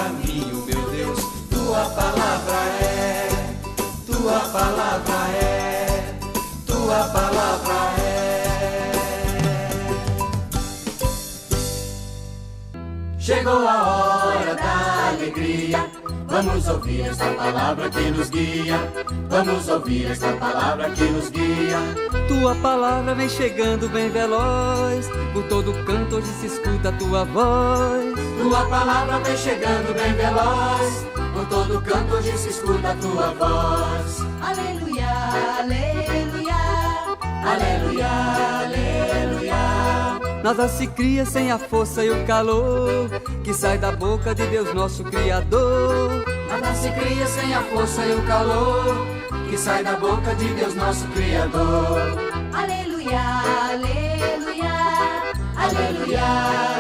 caminho, meu Deus. Tua palavra é, tua palavra é, tua palavra é. Chegou a hora da alegria. Vamos ouvir esta palavra que nos guia. Vamos ouvir esta palavra que nos guia. Tua palavra vem chegando bem veloz, por todo canto hoje se escuta a tua voz. Tua palavra vem chegando bem veloz, por todo canto hoje se escuta a tua voz. Aleluia, aleluia, Aleluia, aleluia. Nada se cria sem a força e o calor que sai da boca de Deus nosso Criador. Nada se cria sem a força e o calor que sai da boca de Deus nosso Criador. aleluia, aleluia, Aleluia,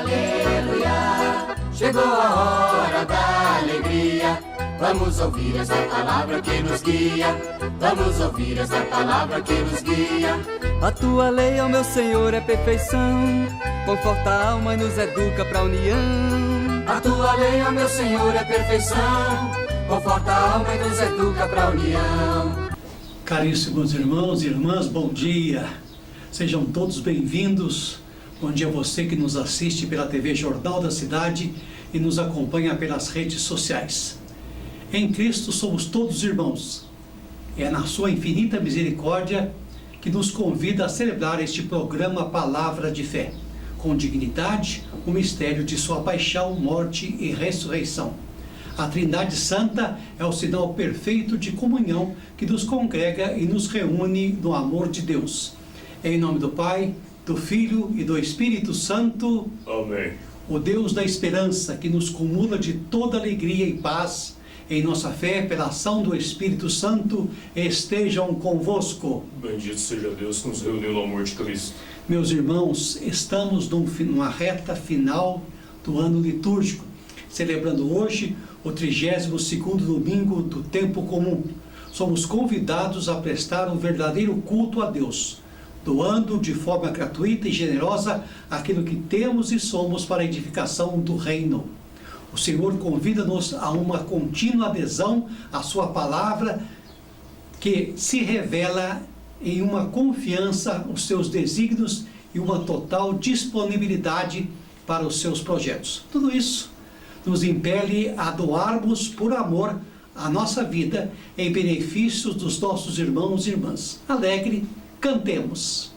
aleluia. Chegou a hora da alegria. Vamos ouvir esta palavra que nos guia. Vamos ouvir esta palavra que nos guia. A tua lei, ó meu Senhor, é perfeição, conforta a alma e nos educa pra união. A tua lei, ó meu Senhor, é perfeição, conforta a alma e nos educa pra união. Caríssimos irmãos e irmãs, bom dia. Sejam todos bem-vindos. Bom dia a você que nos assiste pela TV Jornal da Cidade e nos acompanha pelas redes sociais. Em Cristo somos todos irmãos. É na sua infinita misericórdia que nos convida a celebrar este programa Palavra de Fé, com dignidade, o mistério de sua paixão, morte e ressurreição. A Trindade Santa é o sinal perfeito de comunhão que nos congrega e nos reúne no amor de Deus. Em nome do Pai, do Filho e do Espírito Santo. Amém. O Deus da esperança, que nos cumula de toda alegria e paz, em nossa fé, pela ação do Espírito Santo, estejam convosco. Bendito seja Deus que nos reuniu no amor de Cristo. Meus irmãos, estamos numa reta final do ano litúrgico, celebrando hoje o 32º domingo do tempo comum. Somos convidados a prestar um verdadeiro culto a Deus, doando de forma gratuita e generosa aquilo que temos e somos para a edificação do reino. O Senhor convida-nos a uma contínua adesão à sua palavra, que se revela em uma confiança nos seus desígnios e uma total disponibilidade para os seus projetos. Tudo isso nos impele a doarmos por amor a nossa vida em benefício dos nossos irmãos e irmãs. Alegre, cantemos.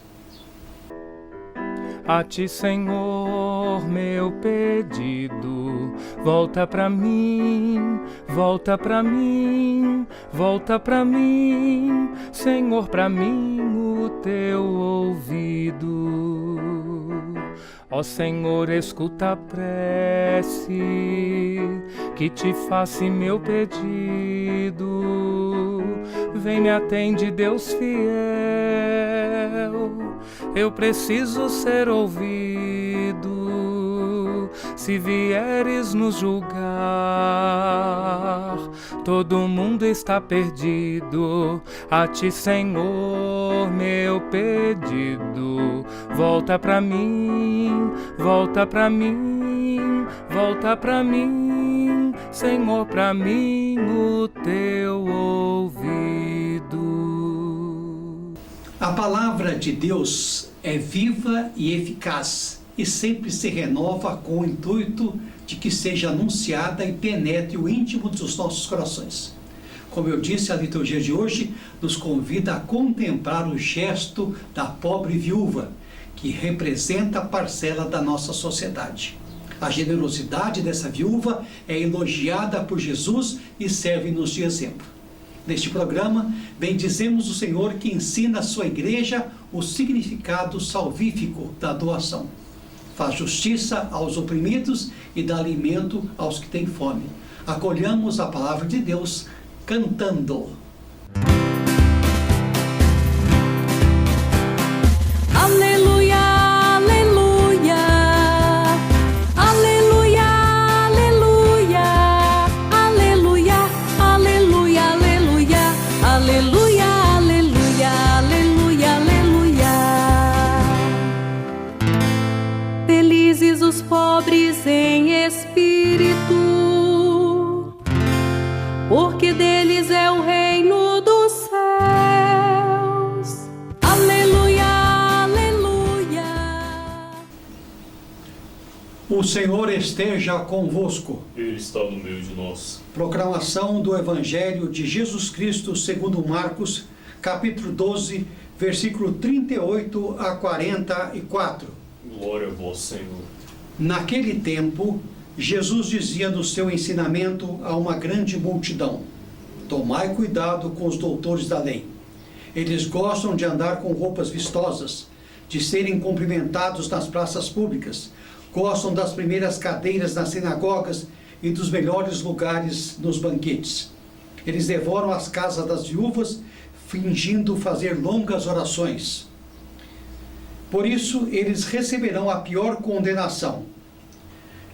A ti, Senhor, meu pedido, volta pra mim, volta pra mim, volta pra mim, Senhor, pra mim o teu ouvido. Ó Senhor, escuta a prece que te faço meu pedido. Vem, me atende, Deus fiel. Eu preciso ser ouvido. Se vieres nos julgar, todo mundo está perdido. A ti, Senhor, meu pedido, volta pra mim, volta pra mim, volta pra mim, Senhor, pra mim o teu ouvido. A palavra de Deus é viva e eficaz e sempre se renova com o intuito de que seja anunciada e penetre o íntimo dos nossos corações. Como eu disse, a liturgia de hoje nos convida a contemplar o gesto da pobre viúva, que representa a parcela da nossa sociedade. A generosidade dessa viúva é elogiada por Jesus e serve-nos de exemplo. Neste programa, bendizemos o Senhor que ensina a sua igreja o significado salvífico da doação. Faz justiça aos oprimidos e dá alimento aos que têm fome. Acolhamos a palavra de Deus cantando. aleluia, aleluia, aleluia, aleluia, aleluia, aleluia, aleluia, aleluia, aleluia, aleluia. Felizes os pobres em espírito, porque deles é o reino dos céus. Aleluia, aleluia. O Senhor esteja convosco. Ele está no meio de nós. Proclamação do Evangelho de Jesus Cristo segundo Marcos, capítulo 12, versículo 38 a 44. Glória a vós, Senhor. Naquele tempo, Jesus dizia no seu ensinamento a uma grande multidão: tomai cuidado com os doutores da lei. Eles gostam de andar com roupas vistosas, de serem cumprimentados nas praças públicas, gostam das primeiras cadeiras nas sinagogas e dos melhores lugares nos banquetes. Eles devoram as casas das viúvas, fingindo fazer longas orações. Por isso, eles receberão a pior condenação.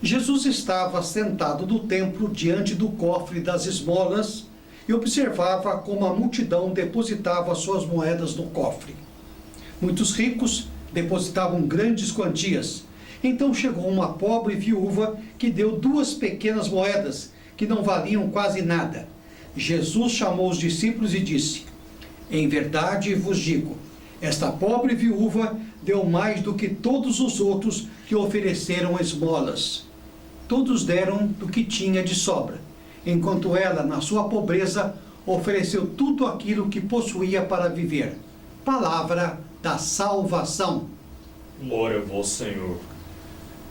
Jesus estava sentado no templo diante do cofre das esmolas e observava como a multidão depositava suas moedas no cofre. Muitos ricos depositavam grandes quantias. Então chegou uma pobre viúva que deu 2 pequenas moedas, que não valiam quase nada. Jesus chamou os discípulos e disse: em verdade vos digo, esta pobre viúva deu mais do que todos os outros que ofereceram esmolas. Todos deram do que tinha de sobra, enquanto ela, na sua pobreza, ofereceu tudo aquilo que possuía para viver. Palavra da salvação. Glória a vós, Senhor.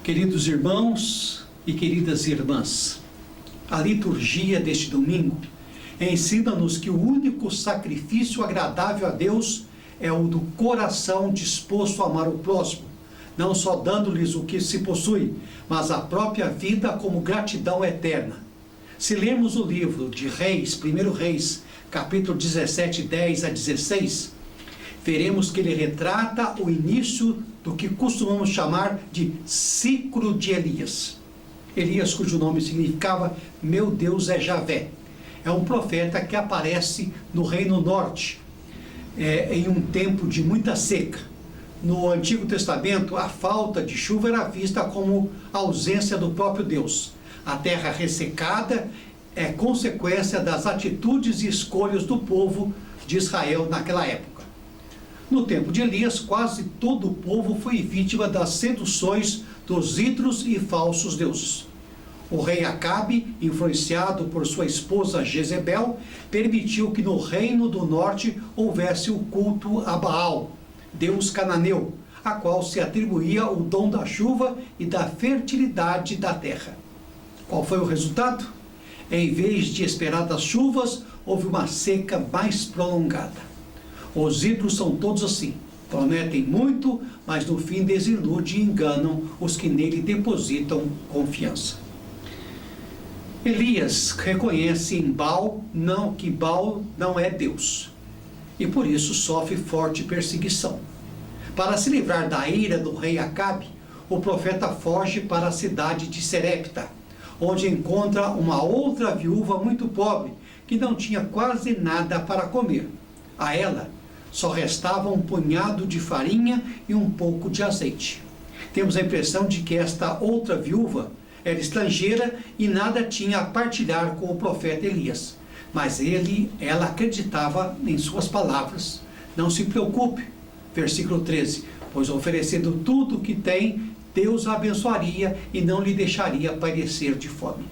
Queridos irmãos e queridas irmãs, a liturgia deste domingo ensina-nos que o único sacrifício agradável a Deus é o do coração disposto a amar o próximo, não só dando-lhes o que se possui, mas a própria vida como gratidão eterna. Se lermos o livro de Reis, 1 Reis, capítulo 17, 10 a 16, veremos que ele retrata o início do que costumamos chamar de ciclo de Elias. Elias, cujo nome significava meu Deus é Javé. É um profeta que aparece no Reino Norte, em um tempo de muita seca. No Antigo Testamento, a falta de chuva era vista como a ausência do próprio Deus. A terra ressecada é consequência das atitudes e escolhas do povo de Israel naquela época. No tempo de Elias, quase todo o povo foi vítima das seduções dos ídolos e falsos deuses. O rei Acabe, influenciado por sua esposa Jezebel, permitiu que no reino do norte houvesse o culto a Baal, deus cananeu, a qual se atribuía o dom da chuva e da fertilidade da terra. Qual foi o resultado? Em vez de esperadas chuvas, houve uma seca mais prolongada. Os ídolos são todos assim, prometem muito, mas no fim desiludem e enganam os que nele depositam confiança. Elias reconhece em Baal que Baal não é Deus, e por isso sofre forte perseguição. Para se livrar da ira do rei Acabe, o profeta foge para a cidade de Serepta, onde encontra uma outra viúva muito pobre, que não tinha quase nada para comer. A ela só restava um punhado de farinha e um pouco de azeite. Temos a impressão de que esta outra viúva era estrangeira e nada tinha a partilhar com o profeta Elias. Mas ela acreditava em suas palavras. Não se preocupe, versículo 13, pois oferecendo tudo o que tem, Deus a abençoaria e não lhe deixaria padecer de fome.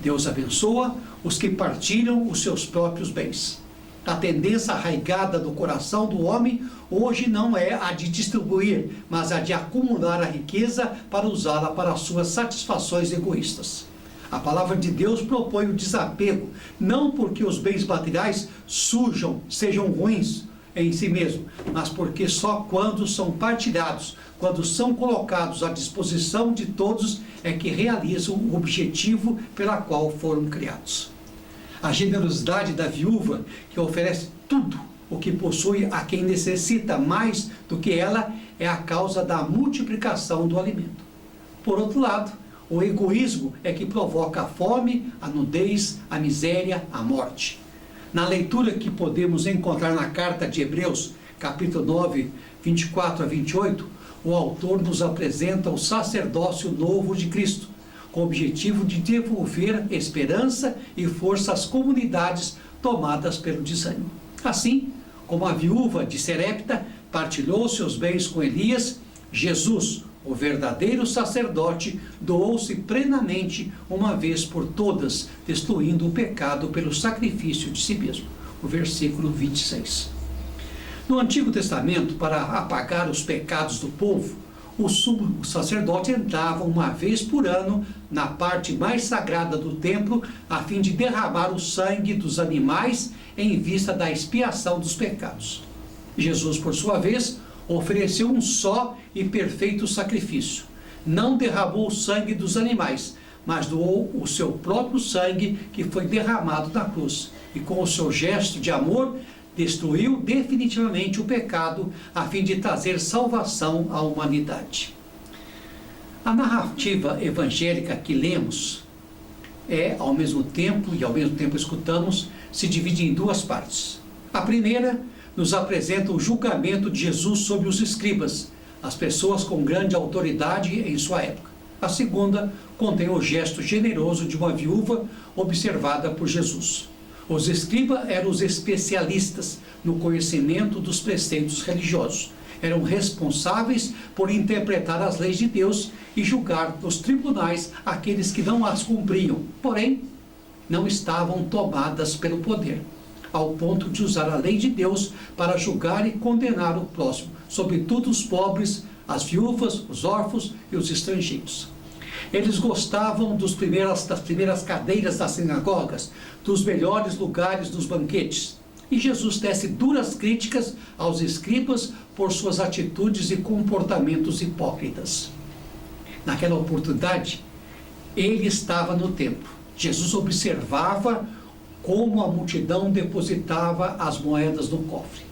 Deus abençoa os que partilham os seus próprios bens. A tendência arraigada do coração do homem hoje não é a de distribuir, mas a de acumular a riqueza para usá-la para suas satisfações egoístas. A palavra de Deus propõe o desapego, não porque os bens materiais sejam ruins em si mesmo, mas porque só quando são partilhados, quando são colocados à disposição de todos, é que realizam o objetivo pela qual foram criados. A generosidade da viúva, que oferece tudo o que possui a quem necessita mais do que ela, é a causa da multiplicação do alimento. Por outro lado, o egoísmo é que provoca a fome, a nudez, a miséria, a morte. Na leitura que podemos encontrar na carta de Hebreus, capítulo 9, 24 a 28, o autor nos apresenta o sacerdócio novo de Cristo, com o objetivo de devolver esperança e força às comunidades tomadas pelo desânimo. Assim como a viúva de Serepta partilhou seus bens com Elias, Jesus, o verdadeiro sacerdote, doou-se plenamente uma vez por todas, destruindo o pecado pelo sacrifício de si mesmo. O versículo 26. No Antigo Testamento, para apagar os pecados do povo, o sumo sacerdote entrava uma vez por ano na parte mais sagrada do templo, a fim de derramar o sangue dos animais em vista da expiação dos pecados. Jesus, por sua vez, ofereceu um só e perfeito sacrifício. Não derramou o sangue dos animais, mas doou o seu próprio sangue, que foi derramado na cruz. E com o seu gesto de amor, destruiu definitivamente o pecado, a fim de trazer salvação à humanidade. A narrativa evangélica que lemos ao mesmo tempo escutamos, se divide em duas partes. A primeira nos apresenta o julgamento de Jesus sobre os escribas, as pessoas com grande autoridade em sua época. A segunda contém o gesto generoso de uma viúva observada por Jesus. Os escribas eram os especialistas no conhecimento dos preceitos religiosos. Eram responsáveis por interpretar as leis de Deus e julgar nos tribunais aqueles que não as cumpriam, porém, não estavam tomadas pelo poder, ao ponto de usar a lei de Deus para julgar e condenar o próximo, sobretudo os pobres, as viúvas, os órfãos e os estrangeiros. Eles gostavam das primeiras cadeiras das sinagogas, dos melhores lugares dos banquetes. E Jesus tece duras críticas aos escribas por suas atitudes e comportamentos hipócritas. Naquela oportunidade, ele estava no templo. Jesus observava como a multidão depositava as moedas no cofre.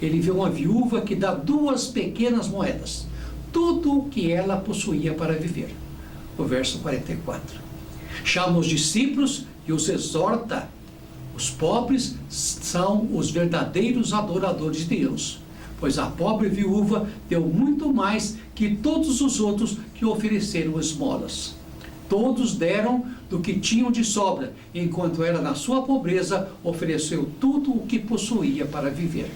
Ele viu uma viúva que dá 2 pequenas moedas, tudo o que ela possuía para viver. O verso 44. Chama os discípulos e os exorta. Os pobres são os verdadeiros adoradores de Deus, pois a pobre viúva deu muito mais que todos os outros que ofereceram esmolas. Todos deram do que tinham de sobra, enquanto ela, na sua pobreza, ofereceu tudo o que possuía para viver.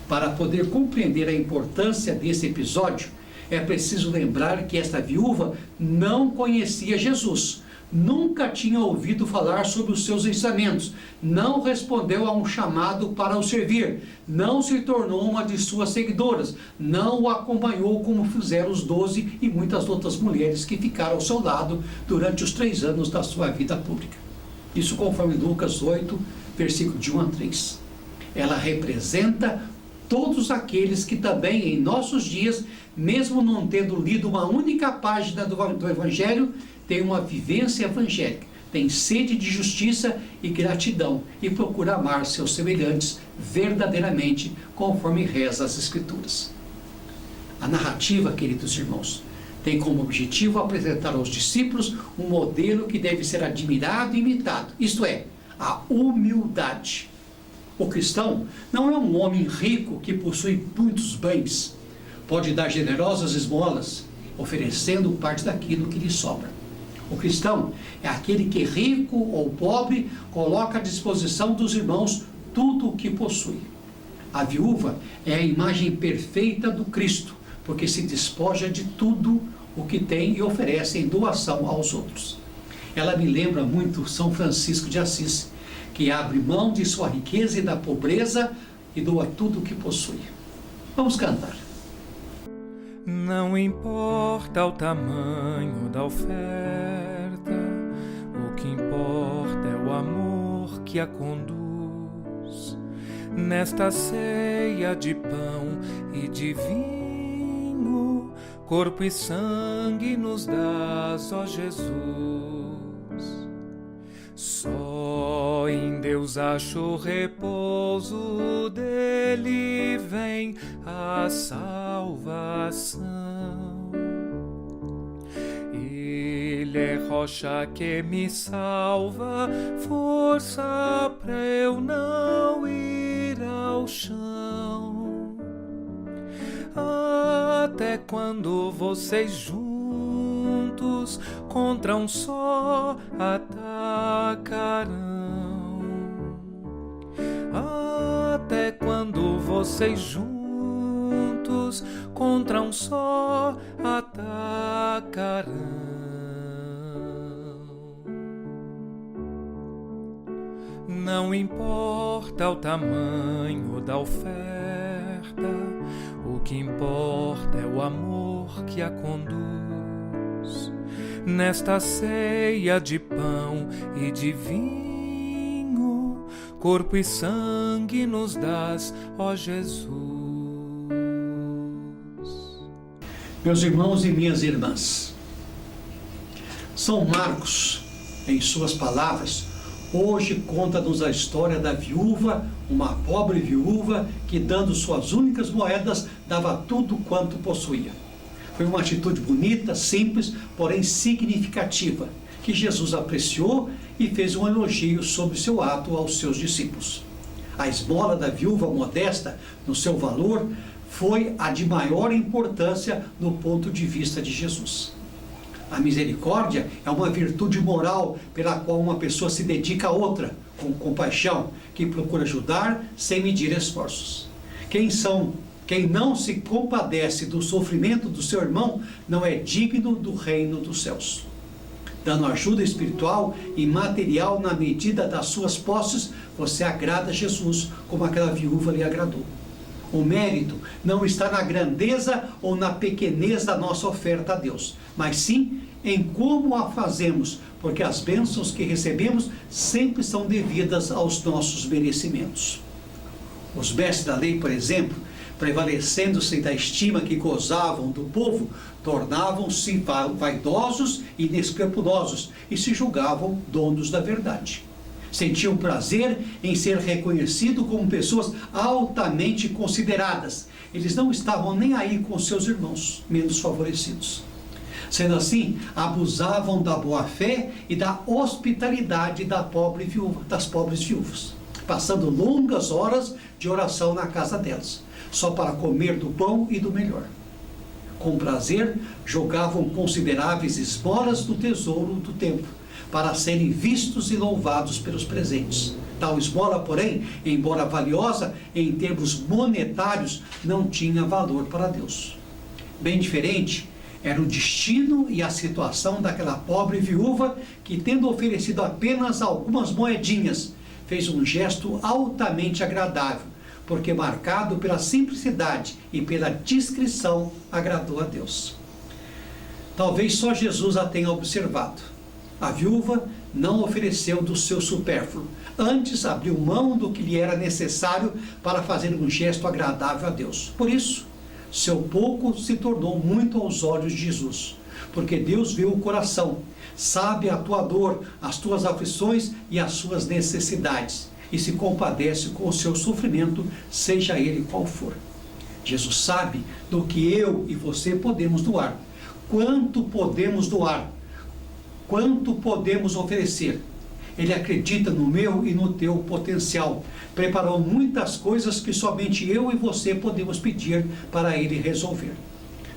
Para poder compreender a importância desse episódio, é preciso lembrar que esta viúva não conhecia Jesus, nunca tinha ouvido falar sobre os seus ensinamentos, não respondeu a um chamado para o servir, não se tornou uma de suas seguidoras, não o acompanhou como fizeram os 12 e muitas outras mulheres que ficaram ao seu lado durante os 3 anos da sua vida pública. Isso conforme Lucas 8, versículo de 1 a 3. Ela representa todos aqueles que também em nossos dias, mesmo não tendo lido uma única página do Evangelho, têm uma vivência evangélica, têm sede de justiça e gratidão e procura amar seus semelhantes verdadeiramente, conforme reza as Escrituras. A narrativa, queridos irmãos, tem como objetivo apresentar aos discípulos um modelo que deve ser admirado e imitado, isto é, a humildade. O cristão não é um homem rico que possui muitos bens. Pode dar generosas esmolas, oferecendo parte daquilo que lhe sobra. O cristão é aquele que, rico ou pobre, coloca à disposição dos irmãos tudo o que possui. A viúva é a imagem perfeita do Cristo, porque se despoja de tudo o que tem e oferece em doação aos outros. Ela me lembra muito São Francisco de Assis, que abre mão de sua riqueza e da pobreza e doa tudo o que possui. Vamos cantar. Não importa o tamanho da oferta, o que importa é o amor que a conduz. Nesta ceia de pão e de vinho, corpo e sangue nos dás, ó Jesus. Só em Deus acho repouso, dele vem a salvação. Ele é rocha que me salva, força pra eu não ir ao chão. Até quando vocês juntos contra um só atacarão. Até quando vocês juntos contra um só atacarão. Não importa o tamanho da oferta, o que importa é o amor que a conduz. Nesta ceia de pão e de vinho, corpo e sangue nos dás, ó Jesus. Meus irmãos e minhas irmãs, São Marcos, em suas palavras, hoje conta-nos a história da viúva, uma pobre viúva que, dando suas únicas moedas, dava tudo quanto possuía. Foi uma atitude bonita, simples, porém significativa, que Jesus apreciou e fez um elogio sobre seu ato aos seus discípulos. A esmola da viúva modesta, no seu valor, foi a de maior importância no ponto de vista de Jesus. A misericórdia é uma virtude moral pela qual uma pessoa se dedica a outra, com compaixão, que procura ajudar sem medir esforços. Quem não se compadece do sofrimento do seu irmão não é digno do reino dos céus. Dando ajuda espiritual e material na medida das suas posses, você agrada a Jesus como aquela viúva lhe agradou. O mérito não está na grandeza ou na pequenez da nossa oferta a Deus, mas sim em como a fazemos, porque as bênçãos que recebemos sempre são devidas aos nossos merecimentos. Os mestres da lei, por exemplo, prevalecendo-se da estima que gozavam do povo, tornavam-se vaidosos e inescrupulosos e se julgavam donos da verdade. Sentiam prazer em ser reconhecidos como pessoas altamente consideradas. Eles não estavam nem aí com seus irmãos menos favorecidos. Sendo assim, abusavam da boa-fé e da hospitalidade das pobres viúvas, passando longas horas de oração na casa delas, só para comer do pão e do melhor. Com prazer, jogavam consideráveis esmolas do tesouro do templo, para serem vistos e louvados pelos presentes. Tal esmola, porém, embora valiosa em termos monetários, não tinha valor para Deus. Bem diferente era o destino e a situação daquela pobre viúva que, tendo oferecido apenas algumas moedinhas, fez um gesto altamente agradável, porque, marcado pela simplicidade e pela discrição, agradou a Deus. Talvez só Jesus a tenha observado. A viúva não ofereceu do seu supérfluo, antes abriu mão do que lhe era necessário para fazer um gesto agradável a Deus. Por isso, seu pouco se tornou muito aos olhos de Jesus, porque Deus vê o coração, sabe a tua dor, as tuas aflições e as suas necessidades, e se compadece com o seu sofrimento, seja ele qual for. Jesus sabe do que eu e você podemos doar, quanto podemos doar, quanto podemos oferecer. Ele acredita no meu e no teu potencial. Preparou muitas coisas que somente eu e você podemos pedir para Ele resolver.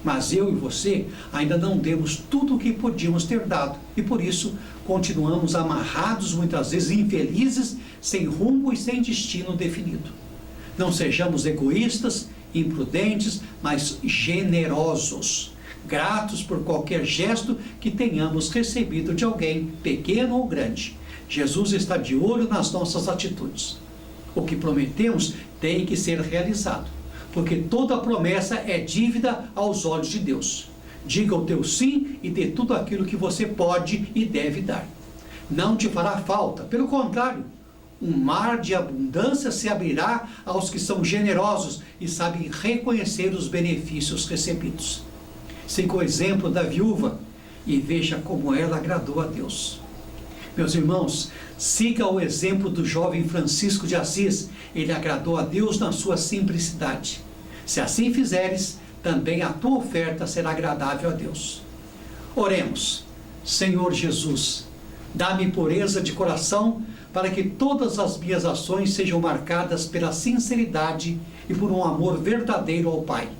Mas eu e você ainda não demos tudo o que podíamos ter dado. E por isso continuamos amarrados, muitas vezes infelizes, sem rumo e sem destino definido. Não sejamos egoístas, imprudentes, mas generosos. Gratos por qualquer gesto que tenhamos recebido de alguém, pequeno ou grande. Jesus está de olho nas nossas atitudes. O que prometemos tem que ser realizado, porque toda promessa é dívida aos olhos de Deus. Diga o teu sim e dê tudo aquilo que você pode e deve dar. Não te fará falta, pelo contrário, um mar de abundância se abrirá aos que são generosos e sabem reconhecer os benefícios recebidos. Siga o exemplo da viúva e veja como ela agradou a Deus. Meus irmãos, siga o exemplo do jovem Francisco de Assis. Ele agradou a Deus na sua simplicidade. Se assim fizeres, também a tua oferta será agradável a Deus. Oremos. Senhor Jesus, dá-me pureza de coração para que todas as minhas ações sejam marcadas pela sinceridade e por um amor verdadeiro ao Pai,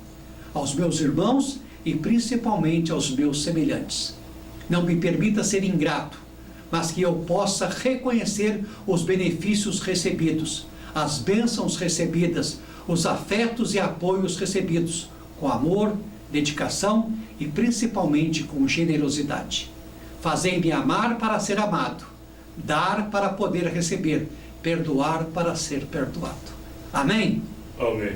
aos meus irmãos e principalmente aos meus semelhantes. Não me permita ser ingrato, mas que eu possa reconhecer os benefícios recebidos, as bênçãos recebidas, os afetos e apoios recebidos, com amor, dedicação e principalmente com generosidade. Fazei-me amar para ser amado, dar para poder receber, perdoar para ser perdoado. Amém? Amém.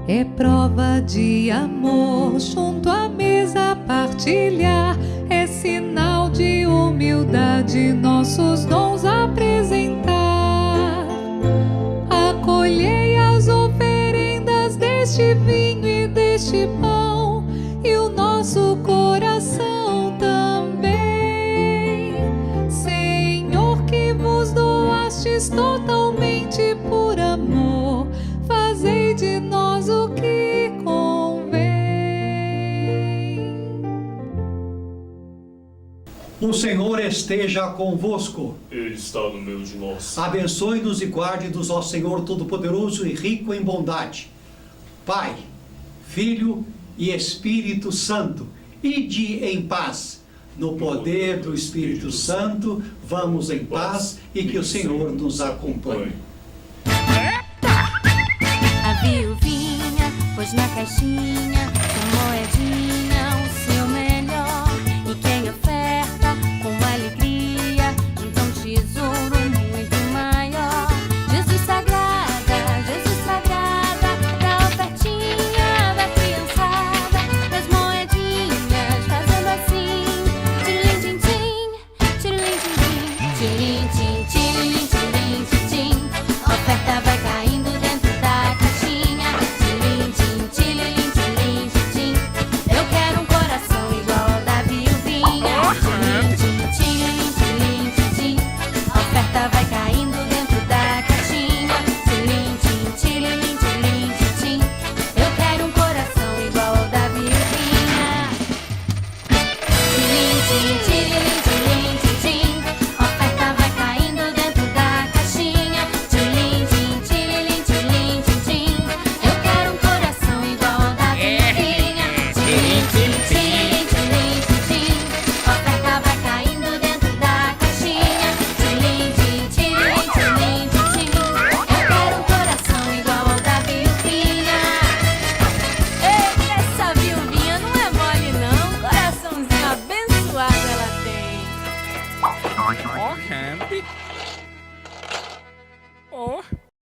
É prova de amor junto à mesa partilhar, é sinal de humildade nossos dons apresentar. Acolhei as oferendas deste vinho e deste pão, e o nosso coração também. Senhor, que vos doastes totalmente por amor, fazei de nós o que convém. O Senhor esteja convosco. Ele está no meio de nós. Abençoe-nos e guarde-nos, ó Senhor Todo-Poderoso e rico em bondade. Pai, Filho e Espírito Santo, ide em paz. No poder do Espírito Santo, vamos em paz e que o Senhor nos acompanhe.